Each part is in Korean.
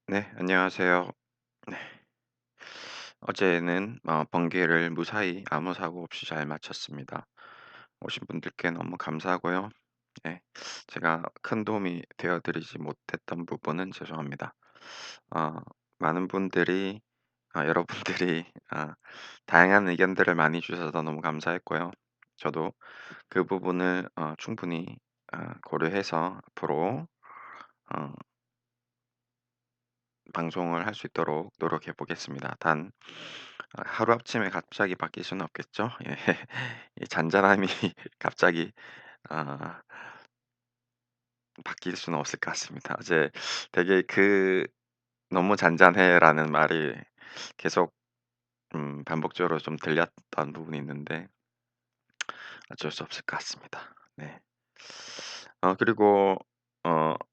네, 안녕하세요. 네. 어제는 번개를 무사히 아무 사고 없이 잘 마쳤습니다. 오신 분들께 너무 감사하고요. 네, 제가 큰 도움이 되어 드리지 못했던 부분은 죄송합니다. 어, 많은 분들이 여러분들이 다양한 의견들을 많이 주셔서 너무 감사했고요. 저도 그 부분을 충분히 고려해서 앞으로 어 방송을 할 수 있도록 노력해 보겠습니다. 단 하루아침에 갑자기 바뀔 수는 없겠죠. 예. 이 잔잔함이 갑자기 아 바뀔 수는 없을 것 같습니다. 어제 되게 "너무 잔잔해."라는 말이 계속 반복적으로 좀 들렸던 부분이 있는데 어쩔 수 없을 것 같습니다. 네. 그리고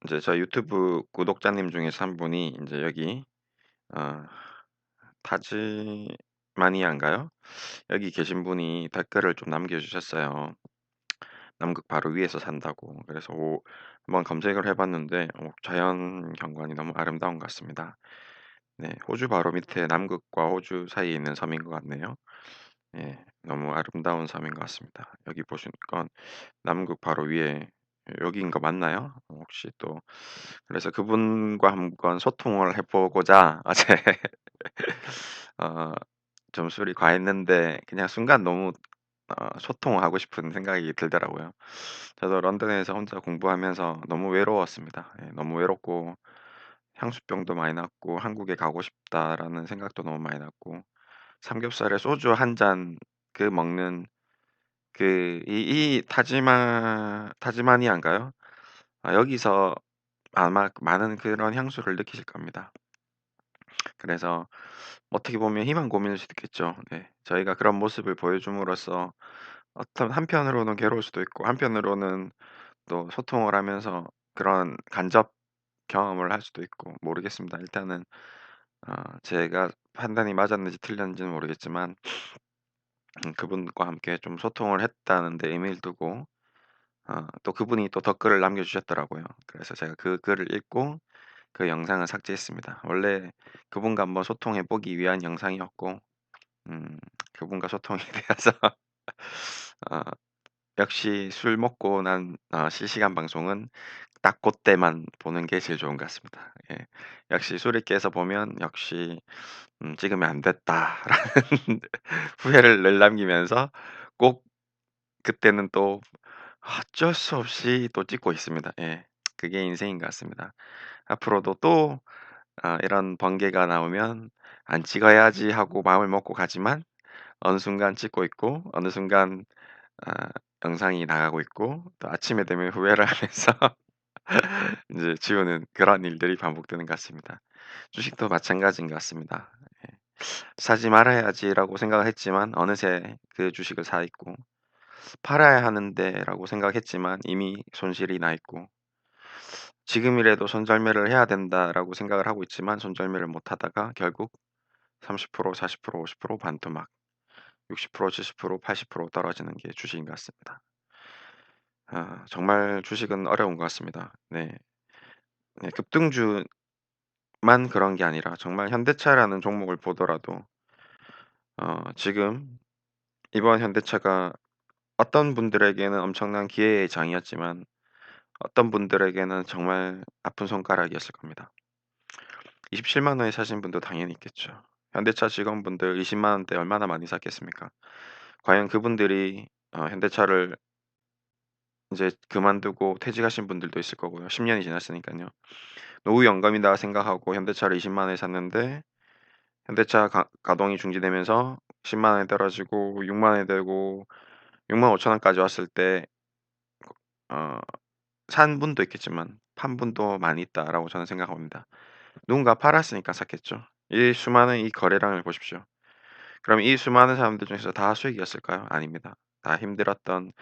이제 저희 유튜브 구독자님 중에서 한 분이 인제 여기 어 타지마니아인가요? 여기 계신 분이 댓글을 좀 남겨 주셨어요. 남극 바로 위에서 산다고. 그래서 한번 검색을 해 봤는데 자연 경관이 너무 아름다운 것 같습니다. 네. 호주 바로 밑에 남극과 호주 사이에 있는 섬인 것 같네요. 예. 너무 아름다운 섬인 것 같습니다. 여기 보시니까 남극 바로 위에 여기인 거 맞나요? 혹시 또 그래서 그분과 한번 소통을 해 보고자 어제 어 좀 술이 과했는데 그냥 순간 너무 소통하고 싶은 생각이 들더라고요. 저도 런던에서 혼자 공부하면서 너무 외로웠습니다. 예, 너무 외롭고 향수병도 많이 났고 '한국에 가고 싶다.'라는 생각도 너무 많이 났고 삼겹살에 소주 한 잔 먹는 이 타지마니아인가요? 여기서 아마 많은 그런 향수를 느끼실 겁니다. 그래서 어떻게 보면 희망 고문일 수도 있겠죠. 네. 저희가 그런 모습을 보여줌으로써 어떤 한편으로는 괴로울 수도 있고 한편으로는 또 소통을 하면서 그런 간접 경험을 할 수도 있고 모르겠습니다. 일단은 제가 판단이 맞았는지 틀렸는지는 모르겠지만 그분과 함께 좀 소통을 했다는 데 의미를 두고 또 그분이 또 댓글을 남겨 주셨더라고요. 그래서 제가 그 글을 읽고 그 영상을 삭제했습니다. 원래 그분과 한번 소통해 보기 위한 영상이었고 음 그분과 소통이 되어서 어 역시 술 먹고 난 실시간 방송은 딱 고때만 보는 게 제일 좋은 것 같습니다. 예. 역시 술이 깨서 보면 역시 '찍으면 안 됐다.'라는 후회를 늘 남기면서 꼭 그때는 또 어쩔 수 없이 또 찍고 있습니다. 예. 그게 인생인 것 같습니다. 앞으로도 또 이런 번개가 나오면 '안 찍어야지.' 하고 마음을 먹고 가지만 어느 순간 찍고 있고 어느 순간 아 영상이 나가고 있고 또 아침에 되면 후회를 하면서 인제 지우는 그런 일들이 반복되는 것 같습니다. 주식도 마찬가지인 것 같습니다. 예. '사지 말아야지.'라고 생각을 했지만 어느새 그 주식을 사 있고 '팔아야 하는데.'라고 생각했지만 이미 손실이 나 있고 '지금이라도 손절매를 해야 된다.'라고 생각을 하고 있지만 손절매를 못 하다가 결국 30% 40% 50% 반토막 60% 70% 80% 떨어지는 게 주식인 것 같습니다. 정말 주식은 어려운 것 같습니다. 네. 네 급등주만 그런 게 아니라 정말 현대차라는 종목을 보더라도 지금 이번 현대차가 어떤 분들에게는 엄청난 기회의 장이었지만 어떤 분들에게는 정말 아픈 손가락이었을 겁니다. 27만 원에 사신 분도 당연히 있겠죠. 현대차 직원분들 20만 원대 얼마나 많이 샀겠습니까? 과연 그분들이 현대차를 인제 그만두고 퇴직하신 분들도 있을 거고요. 10 년이 지났으니깐요. 노후 연금이다 생각하고 현대차를 20만 원에 샀는데 현대차 가동이 중지되면서 10만 원에 떨어지고 6만 원이 되고 6만 5천 원까지 왔을 때 어 산 분도 있겠지만 '판 분도 많이 있다.'라고 저는 생각합니다. 누군가 팔았으니까 샀겠죠. 이 수많은 이 거래량을 보십시오. 그럼 이 수많은 사람들 중에서 다 수익이었을까요? 아닙니다. 다 힘들었던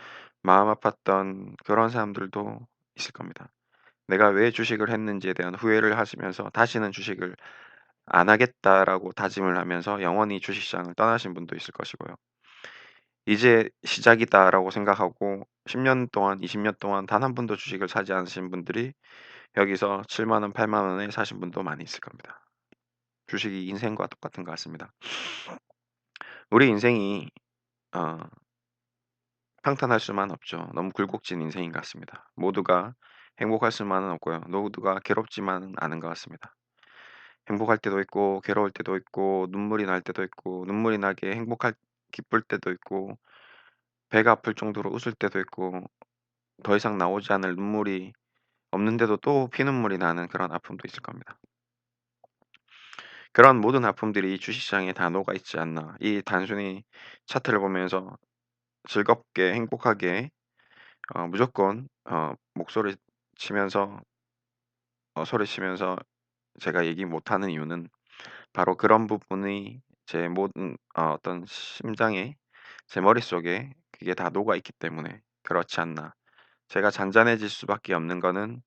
마음 아팠던 그런 사람들도 있을 겁니다. 내가 왜 주식을 했는지에 대한 후회를 하시면서 '다시는 주식을 안 하겠다.'라고 다짐을 하면서 영원히 주식시장을 떠나신 분도 있을 것이고요. '이제 시작이다.'라고 생각하고 10년 동안 20년 동안 단 한 번도 주식을 사지 않으신 분들이 여기서 7만 원, 8만 원에 사신 분도 많이 있을 겁니다. 주식이 인생과 똑같은 것 같습니다. 우리 인생이 어 평탄할 수만 없죠. 너무 굴곡진 인생인 것 같습니다. 모두가 행복할 수만은 없고요. 모두가 괴롭지만은 않은 것 같습니다. 행복할 때도 있고 괴로울 때도 있고 눈물이 날 때도 있고 눈물이 나게 행복할 기쁠 때도 있고 배가 아플 정도로 웃을 때도 있고 더 이상 나오지 않을 눈물이 없는데도 또 피눈물이 나는 그런 아픔도 있을 겁니다. 그런 모든 아픔들이 주식시장에 다 녹아 있지 않나. 이 단순히 차트를 보면서 즐겁게 행복하게 무조건 목소리 치면서 소리치면서 제가 얘기 못하는 이유는 바로 그런 부분이 제 모든 어떤 심장에 제 머릿속에 그게 다 녹아 있기 때문에 그렇지 않나. 제가 잔잔해질 수밖에 없는 거는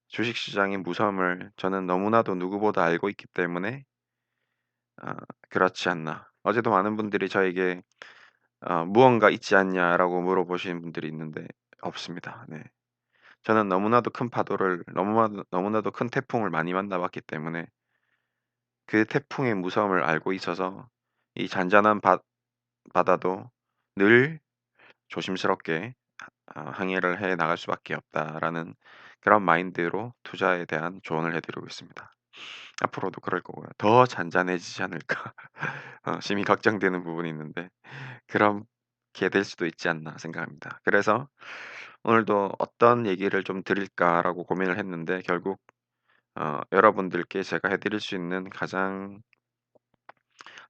주식시장의 무서움을 저는 너무나도 누구보다 알고 있기 때문에 어 그렇지 않나. 어제도 많은 분들이 저에게 "무언가 있지 않냐?"라고 물어보시는 분들이 있는데 없습니다. 네. 저는 너무나도 큰 파도를 너무나도 큰 태풍을 많이 만나 봤기 때문에 그 태풍의 무서움을 알고 있어서 이 잔잔한 바다도 늘 조심스럽게 항해를 해 나갈 수밖에 없다라는 그런 마인드로 투자에 대한 조언을 해 드리고 있습니다. 앞으로도 그럴 거고요. 더 잔잔해지지 않을까 심히 걱정되는 부분이 있는데 그렇게 될 수도 있지 않나 생각합니다. 그래서 오늘도 '어떤 얘기를 좀 드릴까.'라고 고민을 했는데 결국 여러분들께 제가 해 드릴 수 있는 가장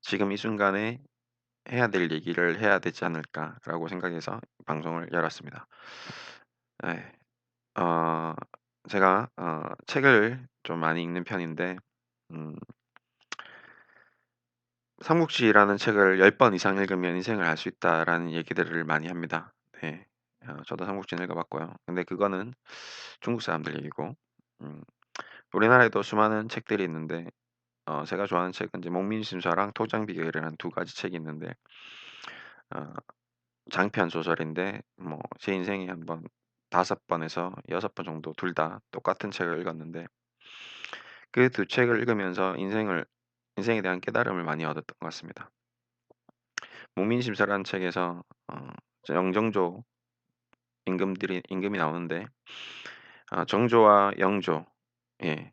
지금 이 순간에 해야 될 얘기를 해야 되지 않을까라고 생각해서 방송을 열었습니다. 예. 어 제가 책을 좀 많이 읽는 편인데 음 삼국지라는 책을 10번 이상 읽으면 인생을 알 수 있다라는 얘기들을 많이 합니다. 네. 저도 삼국지는 읽어 봤고요. 근데 그거는 중국 사람들 얘기고 음 우리나라에도 수많은 책들이 있는데 제가 좋아하는 책은 이제 목민심서랑 토장비결이라는 두 가지 책이 있는데 어 장편 소설인데 뭐 제 인생에 한번 5번에서 6번 정도 둘 다 똑같은 책을 읽었는데 그 두 책을 읽으면서 인생에 대한 깨달음을 많이 얻었던 것 같습니다. 목민심서라는 책에서 영정조 임금이 나오는데 정조와 영조 예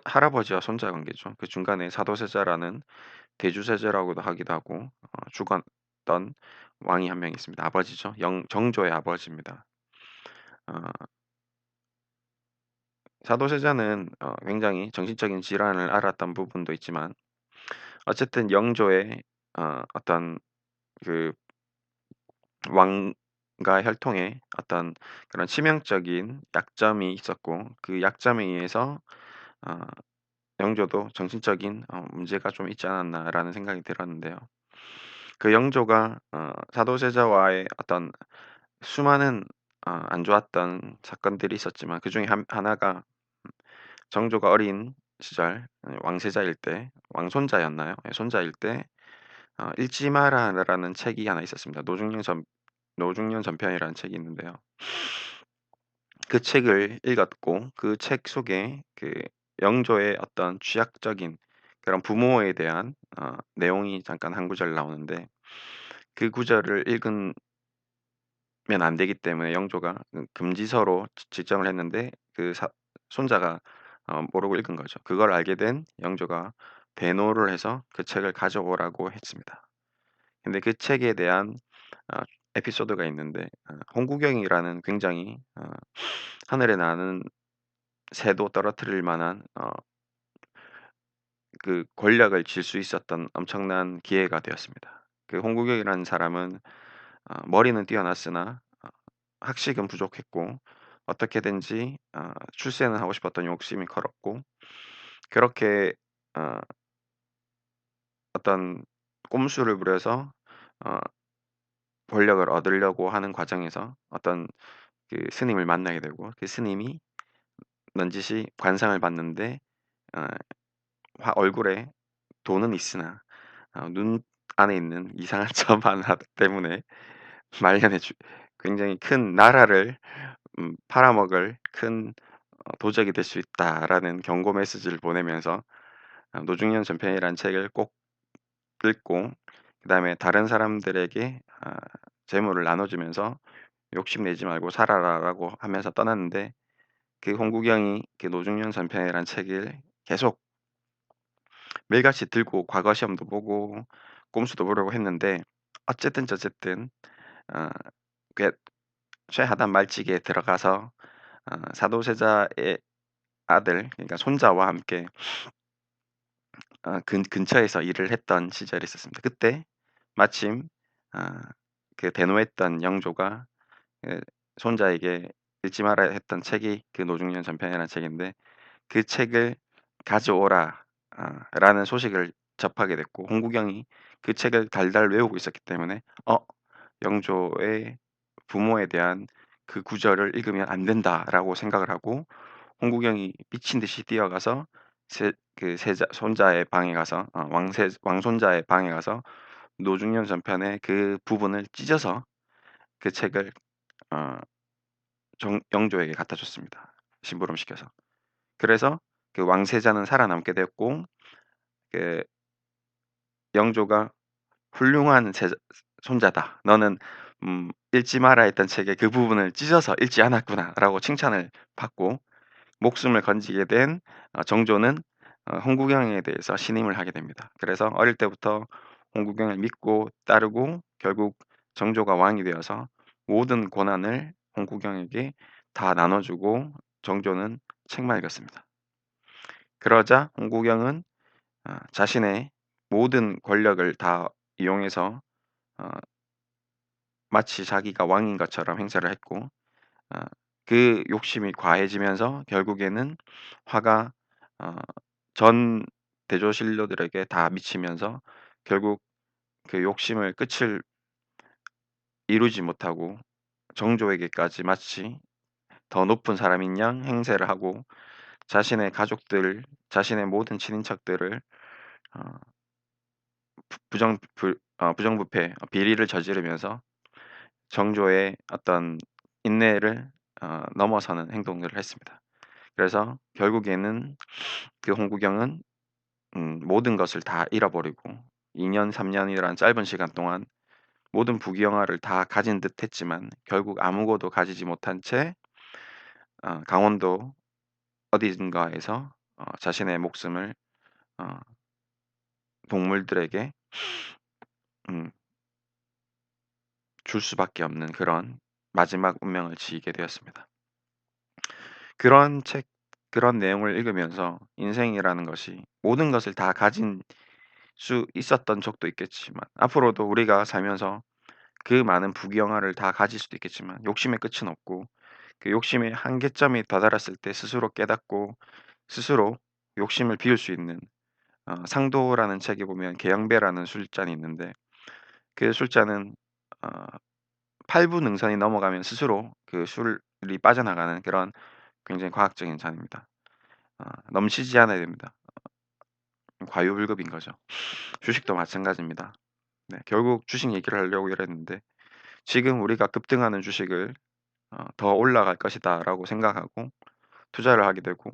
할아버지와 손자 관계죠. 그 중간에 사도세자라는 대주세자라고도 하기도 하고 죽었던 왕이 한 명 있습니다. 아버지죠. 영 정조의 아버지입니다. 어 사도세자는 굉장히 정신적인 질환을 앓았던 부분도 있지만 어쨌든 영조의 어떤 그 왕과 혈통에 어떤 그런 치명적인 약점이 있었고 그 약점에 의해서 어 영조도 정신적인 문제가 좀 있지 않았나라는 생각이 들었는데요. 그 영조가 사도세자와의 어떤 수많은 안 좋았던 사건들이 있었지만 그중에 하나가 정조가 어린 시절 왕세자일 때 왕손자였나요? 예 손자일 때 읽지 마라라는 책이 하나 있었습니다. 노중련 전편이라는 책이 있는데요. 그 책을 읽었고 그 책 속에 그 영조의 어떤 취약적인 그런 부모에 대한 내용이 잠깐 한 구절 나오는데 그 구절을 읽으면 안 되기 때문에 영조가 금지서로 지정을 했는데 그 손자가 모르고 읽은 거죠. 그걸 알게 된 영조가 대노를 해서 그 책을 가져오라고 했습니다. 근데 그 책에 대한 어 에피소드가 있는데 홍구경이라는 굉장히 하늘에 나는 새도 떨어뜨릴 만한 그 권력을 쥘 수 있었던 엄청난 기회가 되었습니다. 그 홍구경이라는 사람은 머리는 뛰어났으나 학식은 부족했고 어떻게든지 출세는 하고 싶었던 욕심이 커졌고 그렇게 어 어떤 꼼수를 부려서 어 권력을 얻으려고 하는 과정에서 어떤 그 스님을 만나게 되고 그 스님이 넌지시 관상을 봤는데 어 화 얼굴에 돈은 있으나 눈 안에 있는 이상한 점 하나 때문에 말년에 굉장히 큰 나라를 팔아먹을 큰 도적이 될 수 있다.'라는 경고 메시지를 보내면서 노중현 전편이라는 책을 꼭 읽고 그다음에 다른 사람들에게 재물을 나눠 주면서 "욕심내지 말고 살아라."라고 하면서 떠났는데 그 홍구경이 그 노중현 전편이라는 책을 계속 매일같이 들고 과거 시험도 보고 꼼수도 부리고 했는데 어쨌든 저쨌든 어 그 최하단 말직에 들어가서 사도세자의 아들 그러니까 손자와 함께 근처에서 일을 했던 시절이 있었습니다. 그때 마침 아 그 대노했던 영조가 그 손자에게 읽지 말아야 했던 책이 그 노중현 전편이라는 책인데 그 책을 "가져오라." 라는 소식을 접하게 됐고 홍구경이 그 책을 달달 외우고 있었기 때문에 '영조의 부모에 대한 그 구절을 읽으면 안 된다.'라고 생각을 하고 홍구경이 미친 듯이 뛰어가서 세자 손자의 방에 가서 왕손자의 방에 가서 노중현 전편의 그 부분을 찢어서 그 책을 어 정 영조에게 갖다 줬습니다, 심부름시켜서. 그래서 그 왕세자는 살아남게 되었고 그 영조가 "훌륭한 손자다. 너는 읽지 마라 했던 책의 그 부분을 찢어서 읽지 않았구나."라고 칭찬을 받고 목숨을 건지게 된 정조는 홍구경에 대해서 신임을 하게 됩니다. 그래서 어릴 때부터 홍구경을 믿고 따르고 결국 정조가 왕이 되어서 모든 권한을 홍구경에게 다 나눠 주고 정조는 책만 읽었습니다. 그러자 홍구경은 자신의 모든 권력을 다 이용해서 어 마치 자기가 왕인 것처럼 행세를 했고 어 그 욕심이 과해지면서 결국에는 화가 어 전 대조신료들에게 다 미치면서 결국 그 욕심을 끝을 이루지 못하고 정조에게까지 마치 더 높은 사람인 양 행세를 하고 자신의 가족들, 자신의 모든 친인척들을 어 부정부패 비리를 저지르면서 정조의 어떤 인내를 넘어서는 행동들을 했습니다. 그래서 결국에는 그 홍구경은 모든 것을 다 잃어버리고 2년 3 년이라는 짧은 시간 동안 모든 부귀영화를 다 가진 듯 했지만 결국 아무것도 가지지 못한 채 강원도 어딘가에서 자신의 목숨을 어 동물들에게 음 줄 수밖에 없는 그런 마지막 운명을 지게 되었습니다. 그런 책 그런 내용을 읽으면서 인생이라는 것이 모든 것을 다 가진 수 있었던 적도 있겠지만 앞으로도 우리가 살면서 그 많은 부귀영화를 다 가질 수도 있겠지만 욕심의 끝은 없고 그 욕심의 한계점이 다다랐을 때 스스로 깨닫고 스스로 욕심을 비울 수 있는 상도라는 책에 보면 계양배라는 술잔이 있는데 그 술잔은 어 8부 능선이 넘어가면 스스로 그 술이 빠져나가는 그런 굉장히 과학적인 잔입니다. 넘치지 않아야 됩니다. 과유불급인 거죠. 주식도 마찬가지입니다. 네. 결국 주식 얘기를 하려고 이랬는데 지금 우리가 급등하는 주식을 '더 올라갈 것이다.'라고 생각하고 투자를 하게 되고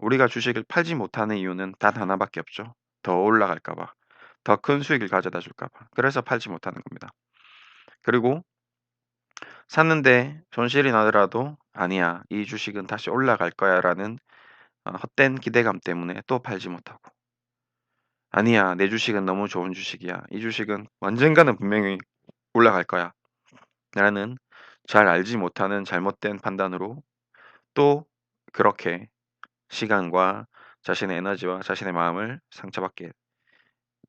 우리가 주식을 팔지 못하는 이유는 단 하나밖에 없죠. 더 올라갈까 봐. 더 큰 수익을 가져다 줄까 봐. 그래서 팔지 못하는 겁니다. 그리고 샀는데 손실이 나더라도 '아니야. 이 주식은 다시 올라갈 거야.'라는 헛된 기대감 때문에 또 팔지 못하고 '아니야. 내 주식은 너무 좋은 주식이야. 이 주식은 언젠가는 분명히 올라갈 거야.'라는 잘 알지 못하는 잘못된 판단으로 또 그렇게 시간과 자신의 에너지와 자신의 마음을 상처받게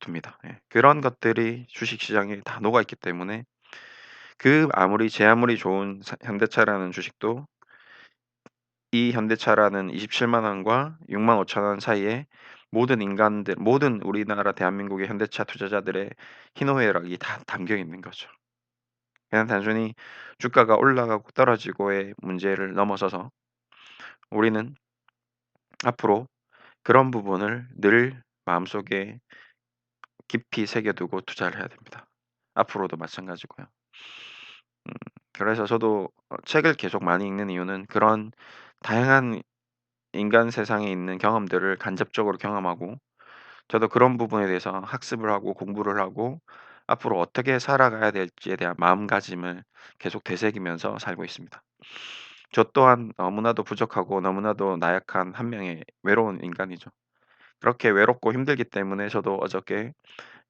둡니다. 예. 그런 것들이 주식 시장에 다 녹아 있기 때문에 제 아무리 좋은 현대차라는 주식도 이 현대차라는 270,000 원과 65,000원 사이에 모든 우리나라 대한민국의 현대차 투자자들의 희노애락이 다 담겨 있는 거죠. 그냥 단순히 주가가 올라가고 떨어지고의 문제를 넘어서서 우리는 앞으로 그런 부분을 늘 마음속에 깊이 새겨 두고 투자를 해야 됩니다. 앞으로도 마찬가지고요. 음 그래서 저도 책을 계속 많이 읽는 이유는 그런 다양한 인간 세상에 있는 경험들을 간접적으로 경험하고 저도 그런 부분에 대해서 학습을 하고 공부를 하고 앞으로 어떻게 살아가야 될지에 대한 마음가짐을 계속 되새기면서 살고 있습니다. 저 또한 너무나도 부족하고 너무나도 나약한 한 명의 외로운 인간이죠. 그렇게 외롭고 힘들기 때문에 저도 어저께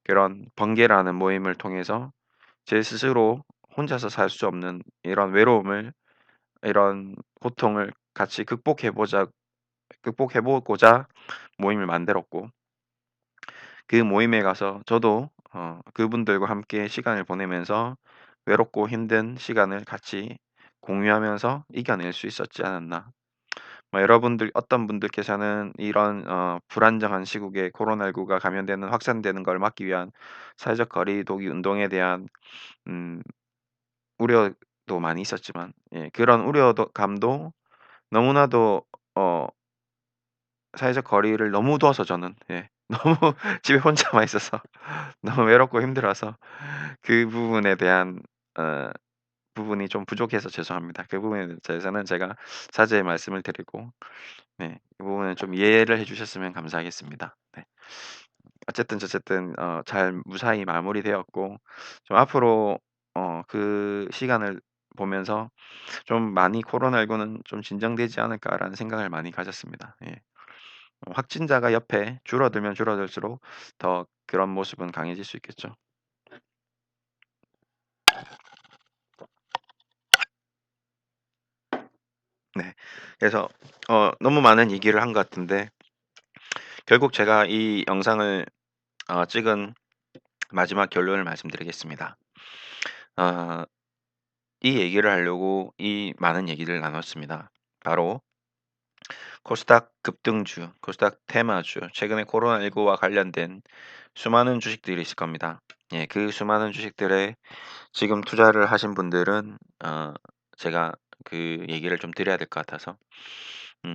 그런 번개라는 모임을 통해서 제 스스로 혼자서 살 수 없는 이런 외로움을 이런 고통을 같이 극복해 보고자 모임을 만들었고 그 모임에 가서 저도 그분들과 함께 시간을 보내면서 외롭고 힘든 시간을 같이 공유하면서 이겨낼 수 있었지 않았나. 뭐 여러분들 어떤 분들께서는 이런 불안정한 시국에 코로나19가 감염되는 확산되는 걸 막기 위한 사회적 거리 두기 운동에 대한 음 우려도 많이 있었지만 예 그런 우려도 감도 너무나도 어 사회적 거리를 너무 둬서 저는 예 너무 집에 혼자만 있어서 너무 외롭고 힘들어서 그 부분에 대한 어 부분이 좀 부족해서 죄송합니다. 그 부분에 대해서는 제가 사죄의 말씀을 드리고 네 그 부분은 좀 이해를 해 주셨으면 감사하겠습니다. 네. 어쨌든 저쨌든 잘 무사히 마무리되었고 좀 앞으로 그 시간을 보면서 좀 많이 '코로나19는 좀 진정되지 않을까.'라는 생각을 많이 가졌습니다. 예. 확진자가 옆에 줄어들면 줄어들수록 더 그런 모습은 강해질 수 있겠죠. 네. 그래서 너무 많은 얘기를 한 것 같은데 결국 제가 이 영상을 찍은 마지막 결론을 말씀드리겠습니다. 어 이 얘기를 하려고 이 많은 얘기를 나눴습니다. 바로 코스닥 급등주, 코스닥 테마주, 최근에 코로나19와 관련된 수많은 주식들이 있을 겁니다. 예, 그 수많은 주식들에 지금 투자를 하신 분들은 제가 그 얘기를 좀 드려야 될 것 같아서 음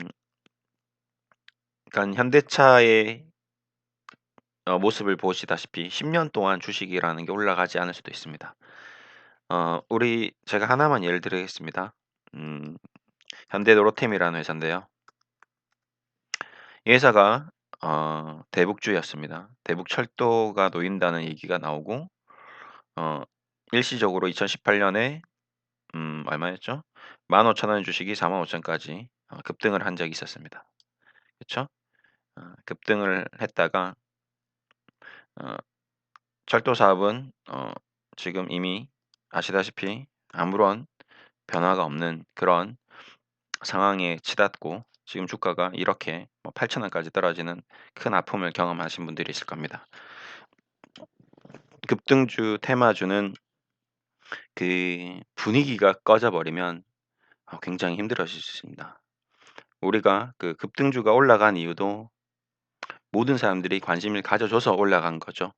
그러니까 현대차의 모습을 보시다시피 10년 동안 주식이라는 게 올라가지 않을 수도 있습니다. 우리 제가 하나만 예를 들겠습니다. 음 현대로템이라는 회사인데요. 이 회사가 대북주였습니다. 대북철도가 놓인다는 얘기가 나오고 어 일시적으로 2018 년에 얼마였죠? 15,000원 주식이 45,000 까지 급등을 한 적이 있었습니다. 그쵸? 급등을 했다가 어 철도 사업은 지금 이미 아시다시피 아무런 변화가 없는 그런 상황에 치닫고 지금 주가가 이렇게 뭐 8,000 원까지 떨어지는 큰 아픔을 경험하신 분들이 있을 겁니다. 급등주 테마주는 그 분위기가 꺼져 버리면 굉장히 힘들어질 수 있습니다. 우리가 그 급등주가 올라간 이유도 모든 사람들이 관심을 가져줘서 올라간 거죠.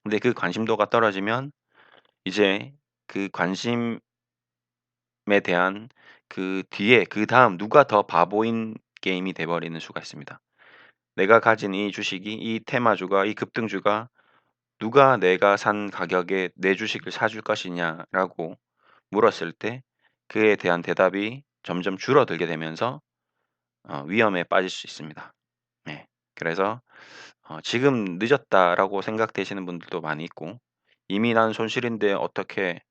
근데 그 관심도가 떨어지면 이제 그 관심에 대한 그 뒤에 그다음 누가 더 바보인 게임이 돼 버리는 수가 있습니다. 내가 가진 이 주식이 이 테마주가 이 급등주가 누가 내가 산 가격에 내 주식을 사줄 것이냐라고 물었을 때 그에 대한 대답이 점점 줄어들게 되면서 위험에 빠질 수 있습니다. 네. 그래서 '지금 늦었다.'라고 생각되시는 분들도 많이 있고 '이미 난 손실인데 어떻게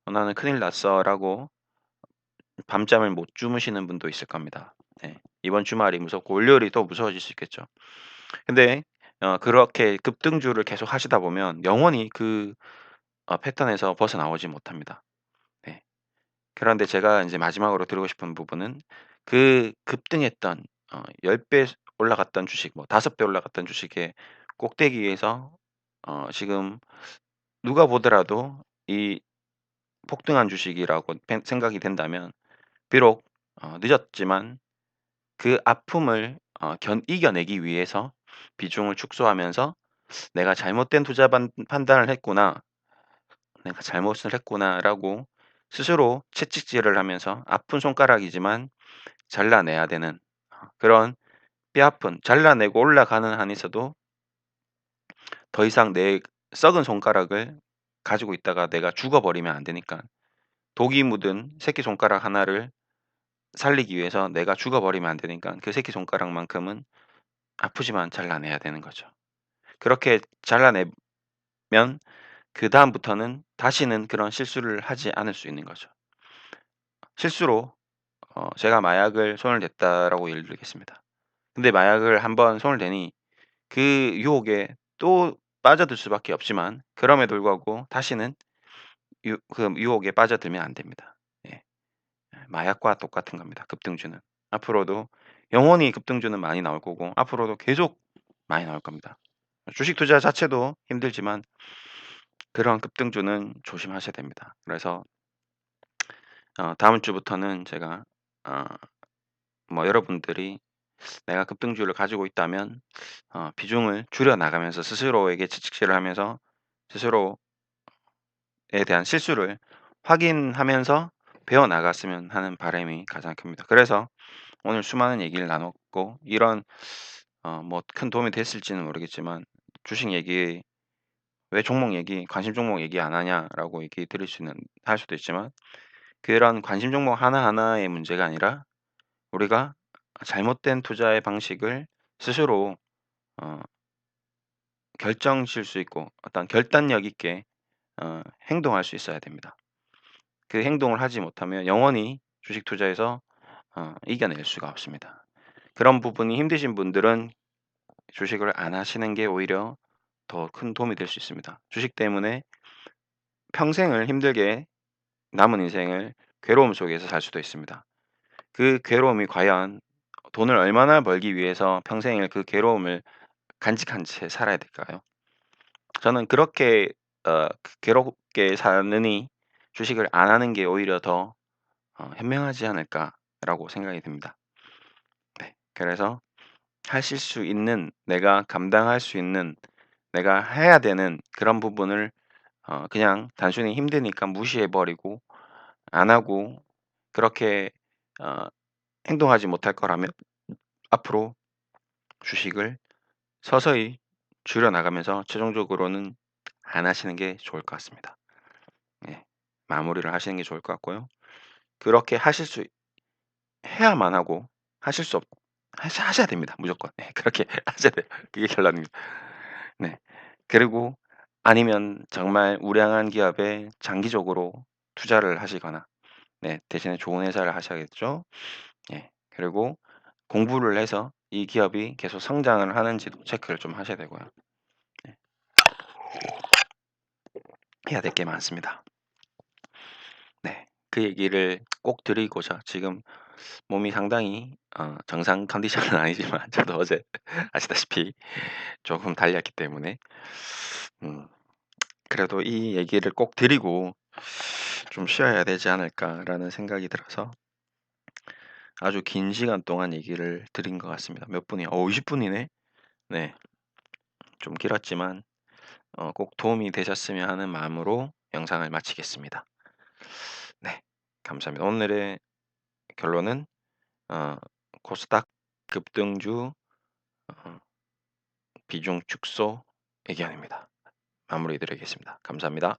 나는 큰일 났어.'라고 밤잠을 못 주무시는 분도 있을 겁니다. 네. 이번 주말이 무섭고 월요일이 또 무서워질 수 있겠죠. 근데 그렇게 급등주를 계속 하시다 보면 영원히 그 패턴에서 벗어나오지 못합니다. 네. 그런데 제가 인제 마지막으로 드리고 싶은 부분은 그 급등했던 10배 올라갔던 주식 뭐 5배 올라갔던 주식의 꼭대기에서 지금 누가 보더라도 이 폭등한 주식이라고 생각이 된다면 비록 늦었지만 그 아픔을 이겨내기 위해서 비중을 축소하면서 '내가 잘못된 투자 판단을 했구나. 내가 잘못을 했구나.'라고 스스로 채찍질을 하면서 아픈 손가락이지만 잘라내야 되는 그런 뼈아픈 잘라내고 올라가는 한에서도 더 이상 내 썩은 손가락을 가지고 있다가 내가 죽어 버리면 안 되니까 독이 묻은 새끼손가락 하나를 살리기 위해서 내가 죽어버리면 안 되니까 그 새끼손가락만큼은 아프지만 잘라내야 되는 거죠. 그렇게 잘라내면 그다음부터는 다시는 그런 실수를 하지 않을 수 있는 거죠. 실수로 제가 마약을 손을 댔다라고 예를 들겠습니다. 근데 마약을 한번 손을 대니 그 유혹에 또 빠져들 수밖에 없지만 그럼에도 불구하고 다시는 유혹에 빠져들면 안 됩니다. 예. 마약과 똑같은 겁니다, 급등주는. 앞으로도 영원히 급등주는 많이 나올 거고 앞으로도 계속 많이 나올 겁니다. 주식 투자 자체도 힘들지만 그런 급등주는 조심하셔야 됩니다. 그래서 다음 주부터는 제가 어 뭐 여러분들이 내가 급등주를 가지고 있다면 비중을 줄여 나가면서 스스로에게 채찍질을 하면서 스스로에 대한 실수를 확인하면서 배워 나갔으면 하는 바람이 가장 큽니다. 그래서 오늘 수많은 얘기를 나눴고 이런 뭐 큰 도움이 됐을지는 모르겠지만 주식 얘기 "왜 종목 얘기 관심 종목 얘기 안 하냐?"라고 얘기 드릴 수는 할 수도 있지만 그런 관심 종목 하나하나의 문제가 아니라 우리가 잘못된 투자의 방식을 스스로 어 결정질 수 있고 어떤 결단력 있게 행동할 수 있어야 됩니다. 그 행동을 하지 못하면 영원히 주식 투자에서 이겨낼 수가 없습니다. 그런 부분이 힘드신 분들은 주식을 안 하시는 게 오히려 더 큰 도움이 될 수 있습니다. 주식 때문에 평생을 힘들게 남은 인생을 괴로움 속에서 살 수도 있습니다. 그 괴로움이 과연 돈을 얼마나 벌기 위해서 평생을 그 괴로움을 간직한 채 살아야 될까요? 저는 그렇게 괴롭게 사느니 주식을 안 하는 게 오히려 더 현명하지 않을까라고 생각이 듭니다. 네. 그래서 하실 수 있는 내가 감당할 수 있는 내가 해야 되는 그런 부분을 그냥 단순히 힘드니까 무시해 버리고 안 하고 그렇게 어 행동하지 못할 거라면 앞으로 주식을 서서히 줄여 나가면서 최종적으로는 안 하시는 게 좋을 것 같습니다. 예. 마무리를 하시는 게 좋을 것 같고요. 그렇게 하실 수 해야만 하고 하실 수 없 하셔야 됩니다 무조건. 네. 그렇게 하셔야 돼요. 그게 결론입니다. 네. 그리고 아니면 정말 우량한 기업에 장기적으로 투자를 하시거나 네 대신에 좋은 회사를 하셔야겠죠. 예. 그리고 공부를 해서 이 기업이 계속 성장을 하는지도 체크를 좀 하셔야 되고요. 네. 해야 될 게 많습니다. 네. 그 얘기를 꼭 드리고자 지금 몸이 상당히 정상 컨디션은 아니지만 저도 어제 아시다시피 조금 달렸기 때문에 음 그래도 이 얘기를 꼭 드리고 좀 쉬어야 되지 않을까라는 생각이 들어서 아주 긴 시간 동안 얘기를 드린 것 같습니다. 몇 분이요? 20 분이네. 네. 좀 길었지만 꼭 도움이 되셨으면 하는 마음으로 영상을 마치겠습니다. 네. 감사합니다. 오늘의 결론은 어 코스닥 급등주 어 비중 축소 의견입니다. 마무리 드리겠습니다. 감사합니다.